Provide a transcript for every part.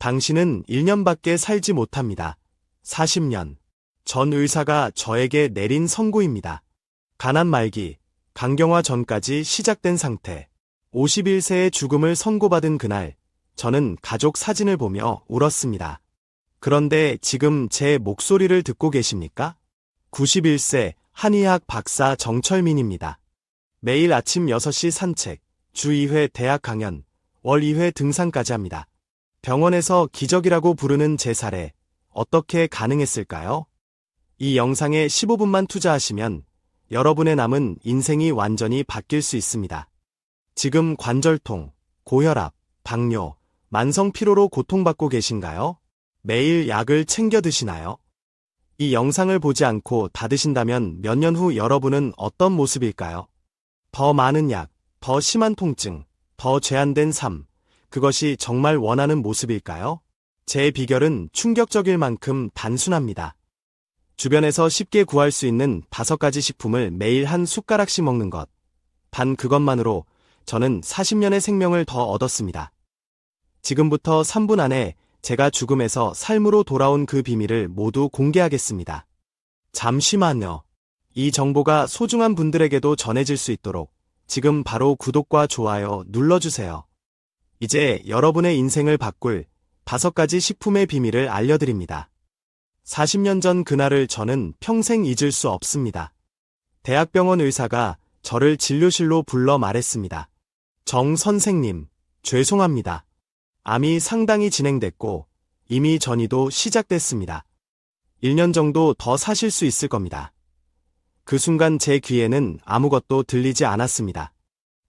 당신은 1년밖에 살지 못합니다. 40년. 전 의사가 저에게 내린 선고입니다. 가난 말기, 간경화 전까지 시작된 상태. 51세의 죽음을 선고받은 그날, 저는 가족 사진을 보며 울었습니다. 그런데 지금 제 목소리를 듣고 계십니까? 91세 한의학 박사 정철민입니다. 매일 아침 6시 산책, 주 2회 대학 강연, 월 2회 등산까지 합니다. 병원에서 기적이라고 부르는 제 사례, 어떻게 가능했을까요? 이 영상에 15분만 투자하시면 여러분의 남은 인생이 완전히 바뀔 수 있습니다. 지금 관절통, 고혈압, 당뇨, 만성 피로로 고통받고 계신가요? 매일 약을 챙겨 드시나요? 이 영상을 보지 않고 다 드신다면 몇 년 후 여러분은 어떤 모습일까요? 더 많은 약, 더 심한 통증, 더 제한된 삶, 그것이 정말 원하는 모습일까요? 제 비결은 충격적일 만큼 단순합니다. 주변에서 쉽게 구할 수 있는 5가지 식품을 매일 한 숟가락씩 먹는 것. 단 그것만으로 저는 40년의 생명을 더 얻었습니다. 지금부터 3분 안에 제가 죽음에서 삶으로 돌아온 그 비밀을 모두 공개하겠습니다. 잠시만요. 이 정보가 소중한 분들에게도 전해질 수 있도록 지금 바로 구독과 좋아요 눌러주세요. 이제 여러분의 인생을 바꿀 5가지 식품의 비밀을 알려드립니다. 40년 전 그날을 저는 평생 잊을 수 없습니다. 대학병원 의사가 저를 진료실로 불러 말했습니다. 정 선생님, 죄송합니다. 암이 상당히 진행됐고 이미 전이도 시작됐습니다. 1년 정도 더 사실 수 있을 겁니다. 그 순간 제 귀에는 아무것도 들리지 않았습니다.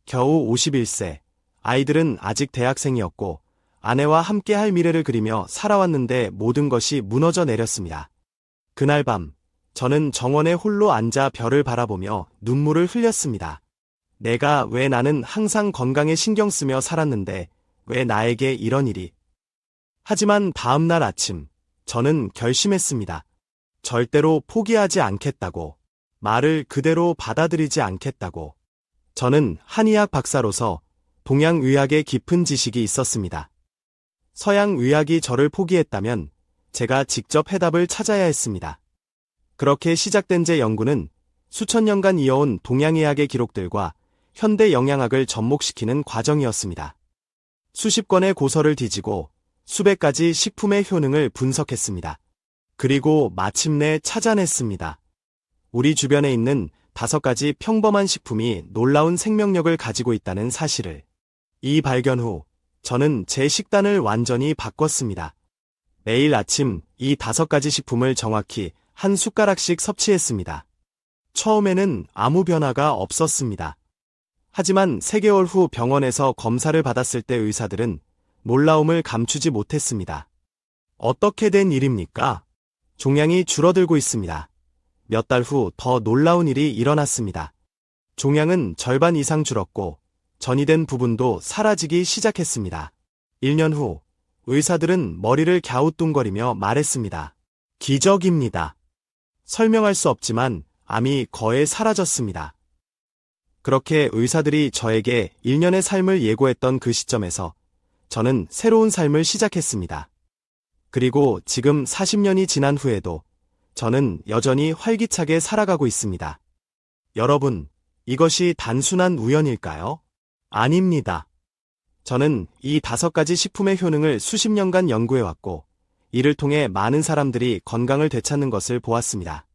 겨우 51세, 아이들은 아직 대학생이었고 아내와 함께 할 미래를 그리며 살아왔는데 모든 것이 무너져 내렸습니다. 그날 밤, 저는 정원에 홀로 앉아 별을 바라보며 눈물을 흘렸습니다. 내가 왜 나는 항상 건강에 신경 쓰며 살았는데 왜 나에게 이런 일이? 하지만 다음 날 아침, 저는 결심했습니다. 절대로 포기하지 않겠다고. 말을 그대로 받아들이지 않겠다고. 저는 한의학 박사로서 동양의학의 깊은 지식이 있었습니다. 서양의학이 저를 포기했다면 제가 직접 해답을 찾아야 했습니다. 그렇게 시작된 제 연구는 수천 년간 이어온 동양의학의 기록들과 현대 영양학을 접목시키는 과정이었습니다. 수십 권의 고서를 뒤지고 수백 가지 식품의 효능을 분석했습니다. 그리고 마침내 찾아냈습니다. 우리 주변에 있는 5가지 평범한 식품이 놀라운 생명력을 가지고 있다는 사실을. 이 발견 후 저는 제 식단을 완전히 바꿨습니다. 매일 아침 이 5가지 식품을 정확히 한 숟가락씩 섭취했습니다. 처음에는 아무 변화가 없었습니다. 하지만 3개월 후 병원에서 검사를 받았을 때 의사들은 놀라움을 감추지 못했습니다. 어떻게 된 일입니까? 종양이 줄어들고 있습니다. 몇 달 후 더 놀라운 일이 일어났습니다. 종양은 절반 이상 줄었고 전이된 부분도 사라지기 시작했습니다. 1년 후 의사들은 머리를 갸우뚱거리며 말했습니다. 기적입니다. 설명할 수 없지만 암이 거의 사라졌습니다. 그렇게 의사들이 저에게 1년의 삶을 예고했던 그 시점에서 저는 새로운 삶을 시작했습니다. 그리고 지금 40년이 지난 후에도 저는 여전히 활기차게 살아가고 있습니다. 여러분, 이것이 단순한 우연일까요? 아닙니다. 저는 이 5가지 식품의 효능을 수십 년간 연구해왔고 이를 통해 많은 사람들이 건강을 되찾는 것을 보았습니다.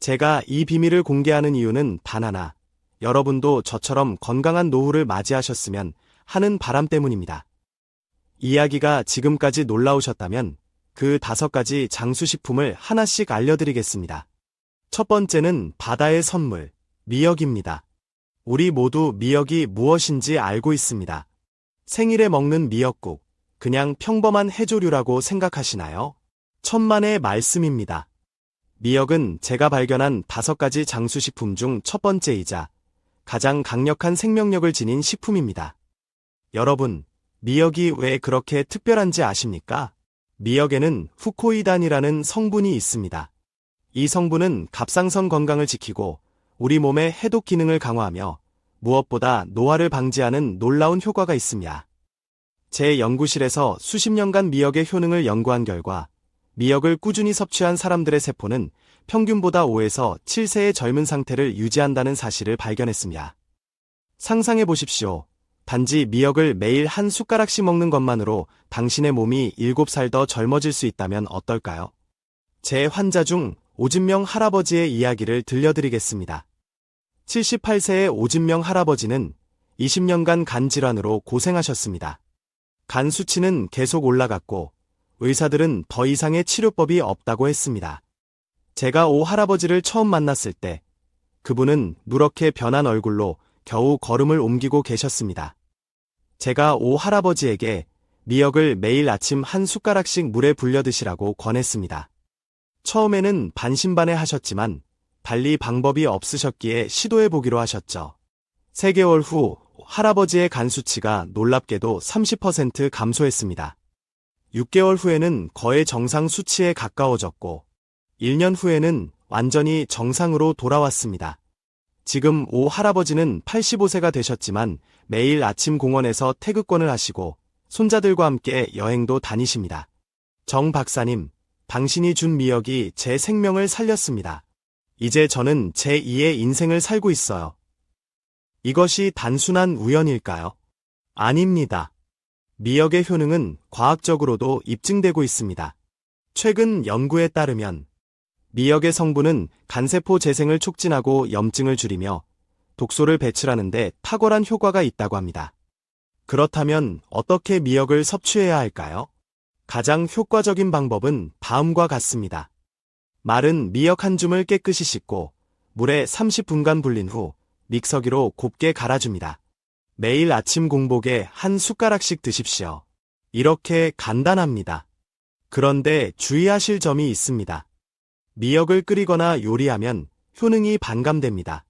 제가 이 비밀을 공개하는 이유는 단 하나, 여러분도 저처럼 건강한 노후를 맞이하셨으면 하는 바람 때문입니다. 이야기가 지금까지 놀라우셨다면 그 5가지 장수식품을 하나씩 알려드리겠습니다. 첫 번째는 바다의 선물, 미역입니다. 우리 모두 미역이 무엇인지 알고 있습니다. 생일에 먹는 미역국, 그냥 평범한 해조류라고 생각하시나요? 천만의 말씀입니다. 미역은 제가 발견한 5가지 장수식품 중 첫 번째이자 가장 강력한 생명력을 지닌 식품입니다. 여러분, 미역이 왜 그렇게 특별한지 아십니까? 미역에는 후코이단이라는 성분이 있습니다. 이 성분은 갑상선 건강을 지키고 우리 몸의 해독 기능을 강화하며 무엇보다 노화를 방지하는 놀라운 효과가 있습니다. 제 연구실에서 수십 년간 미역의 효능을 연구한 결과 미역을 꾸준히 섭취한 사람들의 세포는 평균보다 5에서 7세의 젊은 상태를 유지한다는 사실을 발견했습니다. 상상해 보십시오. 단지 미역을 매일 한 숟가락씩 먹는 것만으로 당신의 몸이 7살 더 젊어질 수 있다면 어떨까요? 제 환자 중 오진명 할아버지의 이야기를 들려드리겠습니다. 78세의 오진명 할아버지는 20년간 간 질환으로 고생하셨습니다. 간 수치는 계속 올라갔고 의사들은 더 이상의 치료법이 없다고 했습니다. 제가 오 할아버지를 처음 만났을 때 그분은 누렇게 변한 얼굴로 겨우 걸음을 옮기고 계셨습니다. 제가 오 할아버지에게 미역을 매일 아침 한 숟가락씩 물에 불려 드시라고 권했습니다. 처음에는 반신반의 하셨지만 달리 방법이 없으셨기에 시도해보기로 하셨죠. 3개월 후 할아버지의 간 수치가 놀랍게도 30% 감소했습니다. 6개월 후에는 거의 정상 수치에 가까워졌고 1년 후에는 완전히 정상으로 돌아왔습니다. 지금 오 할아버지는 85세가 되셨지만 매일 아침 공원에서 태극권을 하시고 손자들과 함께 여행도 다니십니다. 정 박사님, 당신이 준 미역이 제 생명을 살렸습니다. 이제 저는 제2의 인생을 살고 있어요. 이것이 단순한 우연일까요? 아닙니다. 미역의 효능은 과학적으로도 입증되고 있습니다. 최근 연구에 따르면 미역의 성분은 간세포 재생을 촉진하고 염증을 줄이며 독소를 배출하는 데 탁월한 효과가 있다고 합니다. 그렇다면 어떻게 미역을 섭취해야 할까요? 가장 효과적인 방법은 다음과 같습니다. 마른 미역 한 줌을 깨끗이 씻고 물에 30분간 불린 후 믹서기로 곱게 갈아줍니다. 매일 아침 공복에 한 숟가락씩 드십시오. 이렇게 간단합니다. 그런데 주의하실 점이 있습니다. 미역을 끓이거나 요리하면 효능이 반감됩니다.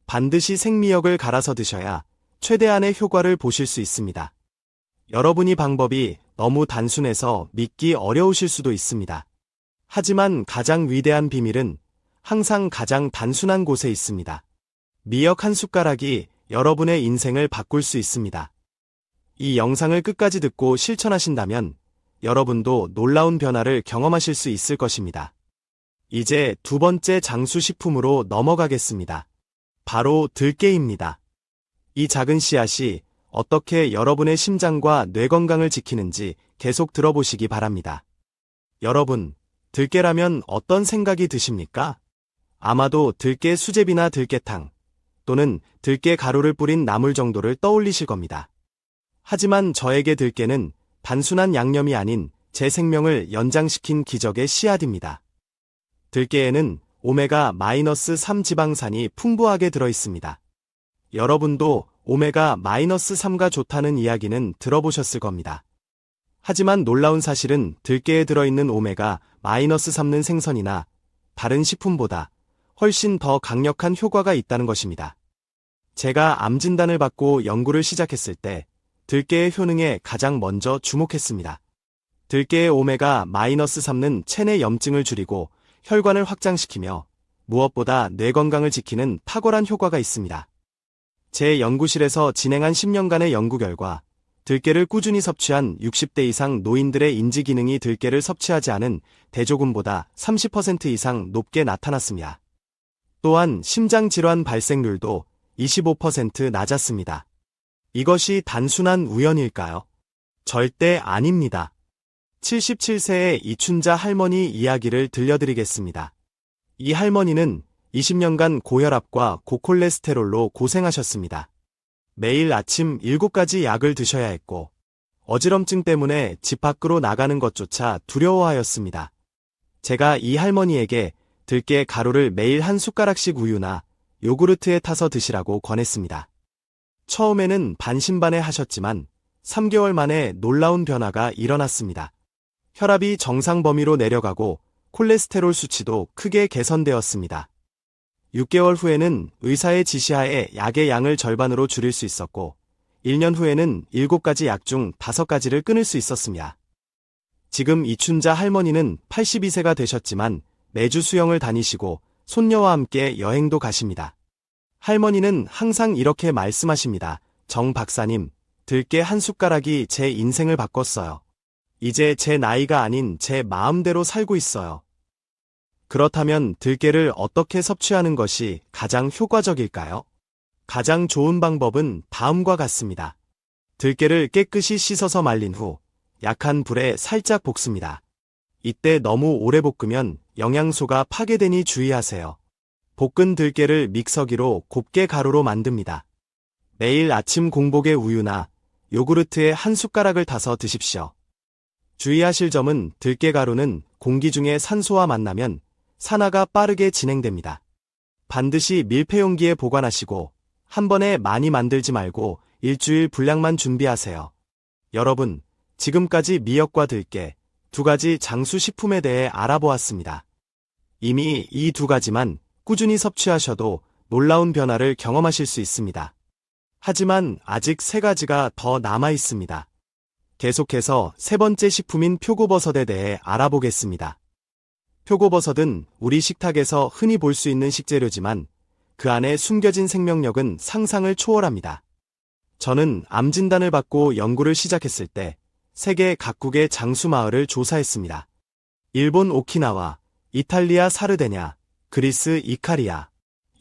반드시 생미역을 갈아서 드셔야 최대한의 효과를 보실 수 있습니다. 여러분이 방법이 너무 단순해서 믿기 어려우실 수도 있습니다. 하지만 가장 위대한 비밀은 항상 가장 단순한 곳에 있습니다. 미역 한 숟가락이 여러분의 인생을 바꿀 수 있습니다. 이 영상을 끝까지 듣고 실천하신다면 여러분도 놀라운 변화를 경험하실 수 있을 것입니다. 이제 두 번째 장수식품으로 넘어가겠습니다. 바로 들깨입니다. 이 작은 씨앗이 어떻게 여러분의 심장과 뇌 건강을 지키는지 계속 들어보시기 바랍니다. 여러분, 들깨라면 어떤 생각이 드십니까? 아마도 들깨 수제비나 들깨탕 또는 들깨 가루를 뿌린 나물 정도를 떠올리실 겁니다. 하지만 저에게 들깨는 단순한 양념이 아닌 제 생명을 연장시킨 기적의 씨앗입니다. 들깨에는 오메가-3 지방산이 풍부하게 들어있습니다. 여러분도 오메가-3가 좋다는 이야기는 들어보셨을 겁니다. 하지만 놀라운 사실은 들깨에 들어있는 오메가-3는 생선이나 다른 식품보다 훨씬 더 강력한 효과가 있다는 것입니다. 제가 암 진단을 받고 연구를 시작했을 때 들깨의 효능에 가장 먼저 주목했습니다. 들깨의 오메가-3는 체내 염증을 줄이고 혈관을 확장시키며 무엇보다 뇌 건강을 지키는 탁월한 효과가 있습니다. 제 연구실에서 진행한 10년간의 연구 결과 들깨를 꾸준히 섭취한 60대 이상 노인들의 인지 기능이 들깨를 섭취하지 않은 대조군보다 30% 이상 높게 나타났습니다. 또한 심장질환 발생률도 25% 낮았습니다. 이것이 단순한 우연일까요? 절대 아닙니다. 77세의 이춘자 할머니 이야기를 들려드리겠습니다. 이 할머니는 20년간 고혈압과 고콜레스테롤로 고생하셨습니다. 매일 아침 7가지 약을 드셔야 했고 어지럼증 때문에 집 밖으로 나가는 것조차 두려워하였습니다. 제가 이 할머니에게 들깨 가루를 매일 한 숟가락씩 우유나 요구르트에 타서 드시라고 권했습니다. 처음에는 반신반의 하셨지만 3개월 만에 놀라운 변화가 일어났습니다. 혈압이 정상 범위로 내려가고 콜레스테롤 수치도 크게 개선되었습니다. 6개월 후에는 의사의 지시하에 약의 양을 절반으로 줄일 수 있었고 1년 후에는 7가지 약 중 5가지를 끊을 수 있었습니다. 지금 이춘자 할머니는 82세가 되셨지만 매주 수영을 다니시고 손녀와 함께 여행도 가십니다. 할머니는 항상 이렇게 말씀하십니다. 정 박사님, 들깨 한 숟가락이 제 인생을 바꿨어요. 이제 제 나이가 아닌 제 마음대로 살고 있어요. 그렇다면 들깨를 어떻게 섭취하는 것이 가장 효과적일까요? 가장 좋은 방법은 다음과 같습니다. 들깨를 깨끗이 씻어서 말린 후 약한 불에 살짝 볶습니다. 이때 너무 오래 볶으면 영양소가 파괴되니 주의하세요. 볶은 들깨를 믹서기로 곱게 가루로 만듭니다. 매일 아침 공복에 우유나 요구르트에 한 숟가락을 타서 드십시오. 주의하실 점은 들깨 가루는 공기 중에 산소와 만나면 산화가 빠르게 진행됩니다. 반드시 밀폐용기에 보관하시고 한 번에 많이 만들지 말고 일주일 분량만 준비하세요. 여러분, 지금까지 미역과 들깨 두 가지 장수식품에 대해 알아보았습니다. 이미 이 두 가지만 꾸준히 섭취하셔도 놀라운 변화를 경험하실 수 있습니다. 하지만 아직 세 가지가 더 남아 있습니다. 계속해서 세 번째 식품인 표고버섯에 대해 알아보겠습니다. 표고버섯은 우리 식탁에서 흔히 볼 수 있는 식재료지만 그 안에 숨겨진 생명력은 상상을 초월합니다. 저는 암 진단을 받고 연구를 시작했을 때 세계 각국의 장수 마을을 조사했습니다. 일본 오키나와, 이탈리아 사르데냐, 그리스 이카리아.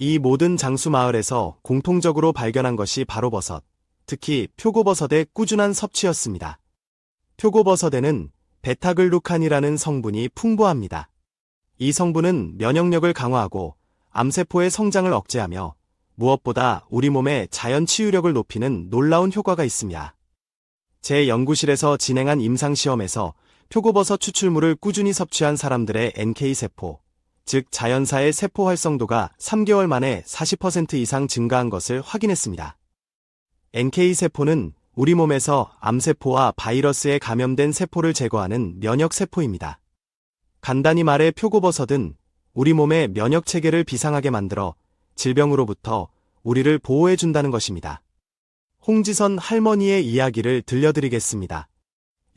이 모든 장수 마을에서 공통적으로 발견한 것이 바로 버섯, 특히 표고버섯의 꾸준한 섭취였습니다. 표고버섯에는 베타글루칸이라는 성분이 풍부합니다. 이 성분은 면역력을 강화하고 암세포의 성장을 억제하며 무엇보다 우리 몸의 자연 치유력을 높이는 놀라운 효과가 있습니다. 제 연구실에서 진행한 임상시험에서 표고버섯 추출물을 꾸준히 섭취한 사람들의 NK세포, 즉 자연사의 세포 활성도가 3개월 만에 40% 이상 증가한 것을 확인했습니다. NK세포는 우리 몸에서 암세포와 바이러스에 감염된 세포를 제거하는 면역세포입니다. 간단히 말해 표고버섯은 우리 몸의 면역체계를 비상하게 만들어 질병으로부터 우리를 보호해준다는 것입니다. 홍지선 할머니의 이야기를 들려드리겠습니다.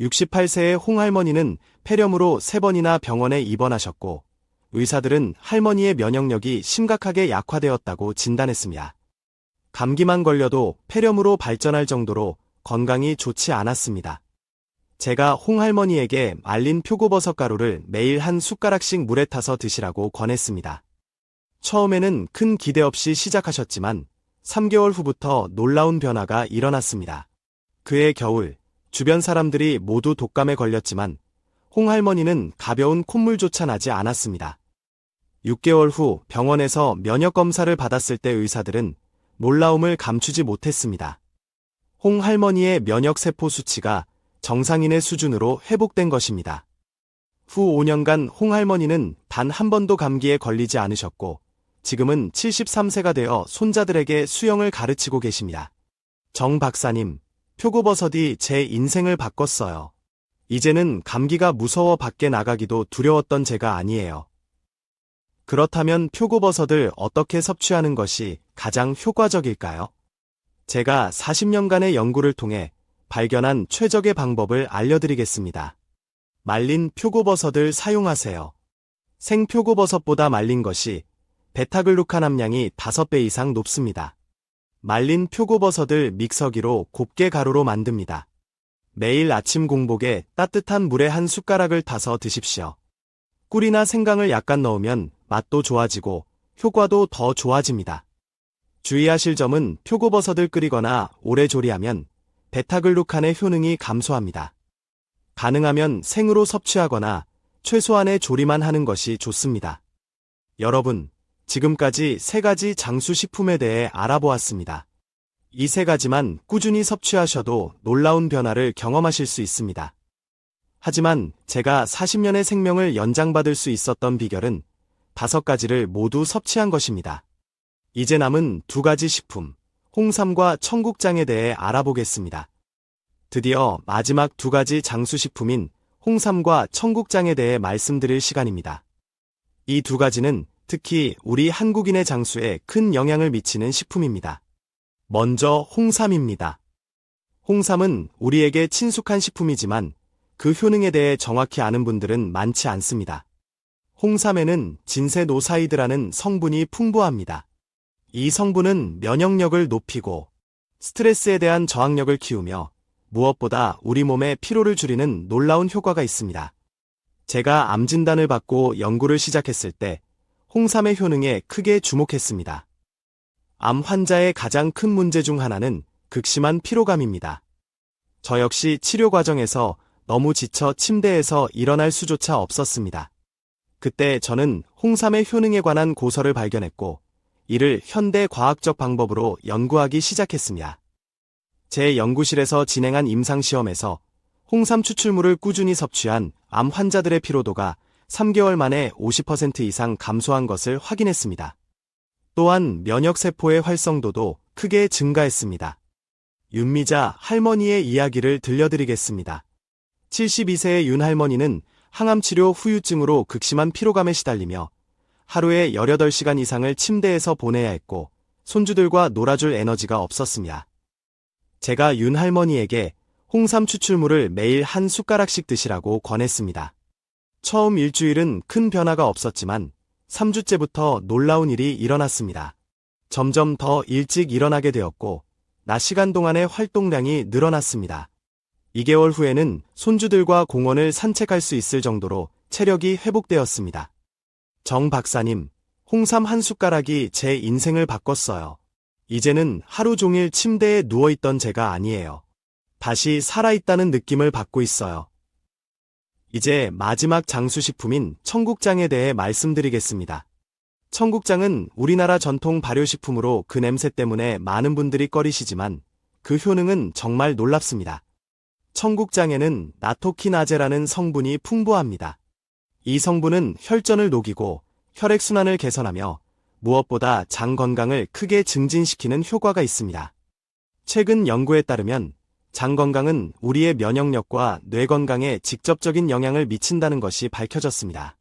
68세의 홍할머니는 폐렴으로 3번이나 병원에 입원하셨고 의사들은 할머니의 면역력이 심각하게 약화되었다고 진단했습니다. 감기만 걸려도 폐렴으로 발전할 정도로 건강이 좋지 않았습니다. 제가 홍할머니에게 말린 표고버섯 가루를 매일 한 숟가락씩 물에 타서 드시라고 권했습니다. 처음에는 큰 기대 없이 시작하셨지만 3개월 후부터 놀라운 변화가 일어났습니다. 그해 겨울, 주변 사람들이 모두 독감에 걸렸지만 홍할머니는 가벼운 콧물조차 나지 않았습니다. 6개월 후 병원에서 면역검사를 받았을 때 의사들은 놀라움을 감추지 못했습니다. 홍할머니의 면역세포 수치가 정상인의 수준으로 회복된 것입니다. 후 5년간 홍할머니는 단 한 번도 감기에 걸리지 않으셨고 지금은 73세가 되어 손자들에게 수영을 가르치고 계십니다. 정 박사님, 표고버섯이 제 인생을 바꿨어요. 이제는 감기가 무서워 밖에 나가기도 두려웠던 제가 아니에요. 그렇다면 표고버섯을 어떻게 섭취하는 것이 가장 효과적일까요? 제가 40년간의 연구를 통해 발견한 최적의 방법을 알려드리겠습니다. 말린 표고버섯을 사용하세요. 생표고버섯보다 말린 것이 베타글루칸 함량이 5배 이상 높습니다. 말린 표고버섯을 믹서기로 곱게 가루로 만듭니다. 매일 아침 공복에 따뜻한 물에 한 숟가락을 타서 드십시오. 꿀이나 생강을 약간 넣으면 맛도 좋아지고 효과도 더 좋아집니다. 주의하실 점은 표고버섯을 끓이거나 오래 조리하면 베타글루칸의 효능이 감소합니다. 가능하면 생으로 섭취하거나 최소한의 조리만 하는 것이 좋습니다. 여러분, 지금까지 3가지 장수식품에 대해 알아보았습니다. 이 3가지만 꾸준히 섭취하셔도 놀라운 변화를 경험하실 수 있습니다. 하지만 제가 40년의 생명을 연장받을 수 있었던 비결은 5가지를 모두 섭취한 것입니다. 이제 남은 2가지 식품, 홍삼과 청국장에 대해 알아보겠습니다. 드디어 마지막 2가지 장수식품인 홍삼과 청국장에 대해 말씀드릴 시간입니다. 이 2가지는 특히 우리 한국인의 장수에 큰 영향을 미치는 식품입니다. 먼저 홍삼입니다. 홍삼은 우리에게 친숙한 식품이지만 그 효능에 대해 정확히 아는 분들은 많지 않습니다. 홍삼에는 진세노사이드라는 성분이 풍부합니다. 이 성분은 면역력을 높이고 스트레스에 대한 저항력을 키우며 무엇보다 우리 몸의 피로를 줄이는 놀라운 효과가 있습니다. 제가 암 진단을 받고 연구를 시작했을 때 홍삼의 효능에 크게 주목했습니다. 암 환자의 가장 큰 문제 중 하나는 극심한 피로감입니다. 저 역시 치료 과정에서 너무 지쳐 침대에서 일어날 수조차 없었습니다. 그때 저는 홍삼의 효능에 관한 고서를 발견했고 이를 현대 과학적 방법으로 연구하기 시작했습니다. 제 연구실에서 진행한 임상시험에서 홍삼 추출물을 꾸준히 섭취한 암 환자들의 피로도가 3개월 만에 50% 이상 감소한 것을 확인했습니다. 또한 면역세포의 활성도도 크게 증가했습니다. 윤미자 할머니의 이야기를 들려드리겠습니다. 72세의 윤 할머니는 항암치료 후유증으로 극심한 피로감에 시달리며 하루에 18시간 이상을 침대에서 보내야 했고 손주들과 놀아줄 에너지가 없었습니다. 제가 윤 할머니에게 홍삼 추출물을 매일 한 숟가락씩 드시라고 권했습니다. 처음 일주일은 큰 변화가 없었지만 3주째부터 놀라운 일이 일어났습니다. 점점 더 일찍 일어나게 되었고 낮 시간 동안의 활동량이 늘어났습니다. 2개월 후에는 손주들과 공원을 산책할 수 있을 정도로 체력이 회복되었습니다. 정 박사님, 홍삼 한 숟가락이 제 인생을 바꿨어요. 이제는 하루 종일 침대에 누워있던 제가 아니에요. 다시 살아있다는 느낌을 받고 있어요. 이제 마지막 장수식품인 청국장에 대해 말씀드리겠습니다. 청국장은 우리나라 전통 발효식품으로 그 냄새 때문에 많은 분들이 꺼리시지만 그 효능은 정말 놀랍습니다. 청국장에는 나토키나제라는 성분이 풍부합니다. 이 성분은 혈전을 녹이고 혈액순환을 개선하며 무엇보다 장 건강을 크게 증진시키는 효과가 있습니다. 최근 연구에 따르면 장 건강은 우리의 면역력과 뇌 건강에 직접적인 영향을 미친다는 것이 밝혀졌습니다.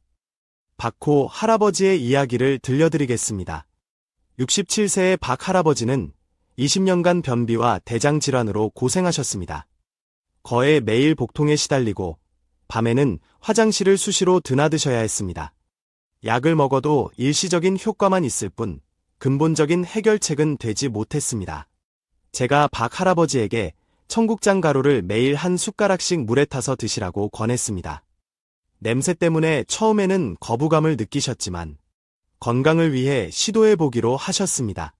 박호 할아버지의 이야기를 들려드리겠습니다. 67세의 박 할아버지는 20년간 변비와 대장 질환으로 고생하셨습니다. 거의 매일 복통에 시달리고 밤에는 화장실을 수시로 드나드셔야 했습니다. 약을 먹어도 일시적인 효과만 있을 뿐 근본적인 해결책은 되지 못했습니다. 제가 박 할아버지에게 청국장 가루를 매일 한 숟가락씩 물에 타서 드시라고 권했습니다. 냄새 때문에 처음에는 거부감을 느끼셨지만 건강을 위해 시도해보기로 하셨습니다.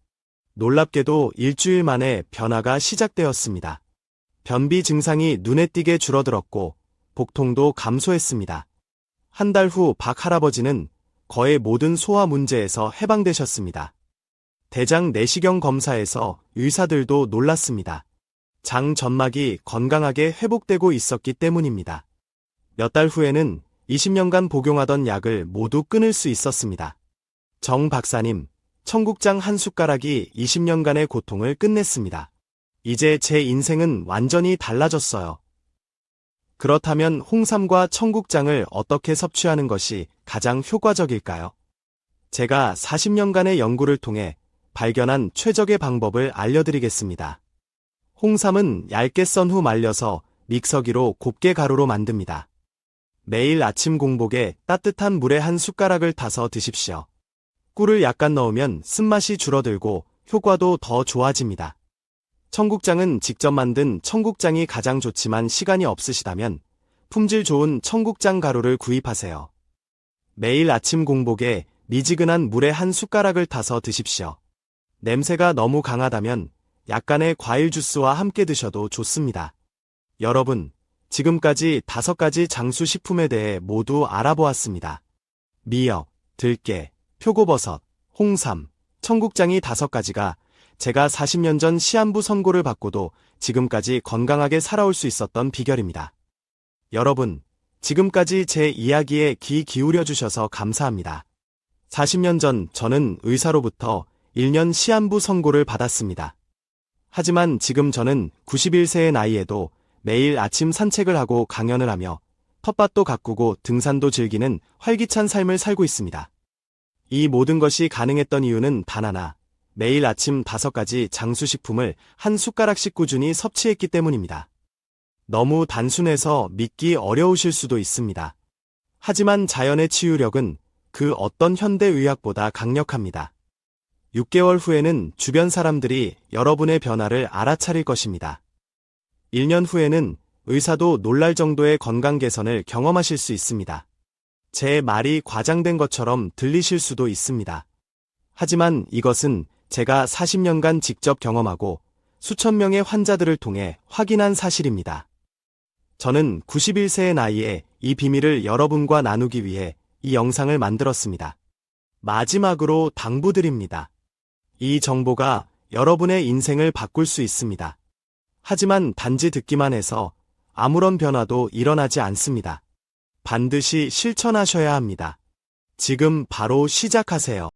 놀랍게도 일주일 만에 변화가 시작되었습니다. 변비 증상이 눈에 띄게 줄어들었고 복통도 감소했습니다. 한 달 후 박 할아버지는 거의 모든 소화 문제에서 해방되셨습니다. 대장 내시경 검사에서 의사들도 놀랐습니다. 장 점막이 건강하게 회복되고 있었기 때문입니다. 몇 달 후에는 20년간 복용하던 약을 모두 끊을 수 있었습니다. 정 박사님, 청국장 한 숟가락이 20년간의 고통을 끝냈습니다. 이제 제 인생은 완전히 달라졌어요. 그렇다면 홍삼과 청국장을 어떻게 섭취하는 것이 가장 효과적일까요? 제가 40년간의 연구를 통해 발견한 최적의 방법을 알려드리겠습니다. 홍삼은 얇게 썬 후 말려서 믹서기로 곱게 가루로 만듭니다. 매일 아침 공복에 따뜻한 물에 한 숟가락을 타서 드십시오. 꿀을 약간 넣으면 쓴맛이 줄어들고 효과도 더 좋아집니다. 청국장은 직접 만든 청국장이 가장 좋지만 시간이 없으시다면 품질 좋은 청국장 가루를 구입하세요. 매일 아침 공복에 미지근한 물에 한 숟가락을 타서 드십시오. 냄새가 너무 강하다면 약간의 과일 주스와 함께 드셔도 좋습니다. 여러분, 지금까지 5가지 장수 식품에 대해 모두 알아보았습니다. 미역, 들깨, 표고버섯, 홍삼, 청국장이 5가지가 제가 40년 전 시한부 선고를 받고도 지금까지 건강하게 살아올 수 있었던 비결입니다. 여러분, 지금까지 제 이야기에 귀 기울여 주셔서 감사합니다. 40년 전 저는 의사로부터 1년 시한부 선고를 받았습니다. 하지만 지금 저는 91세의 나이에도 매일 아침 산책을 하고 강연을 하며 텃밭도 가꾸고 등산도 즐기는 활기찬 삶을 살고 있습니다. 이 모든 것이 가능했던 이유는 단 하나, 매일 아침 5가지 장수식품을 한 숟가락씩 꾸준히 섭취했기 때문입니다. 너무 단순해서 믿기 어려우실 수도 있습니다. 하지만 자연의 치유력은 그 어떤 현대의학보다 강력합니다. 6개월 후에는 주변 사람들이 여러분의 변화를 알아차릴 것입니다. 1년 후에는 의사도 놀랄 정도의 건강 개선을 경험하실 수 있습니다. 제 말이 과장된 것처럼 들리실 수도 있습니다. 하지만 이것은 제가 40년간 직접 경험하고 수천 명의 환자들을 통해 확인한 사실입니다. 저는 91세의 나이에 이 비밀을 여러분과 나누기 위해 이 영상을 만들었습니다. 마지막으로 당부드립니다. 이 정보가 여러분의 인생을 바꿀 수 있습니다. 하지만 단지 듣기만 해서 아무런 변화도 일어나지 않습니다. 반드시 실천하셔야 합니다. 지금 바로 시작하세요.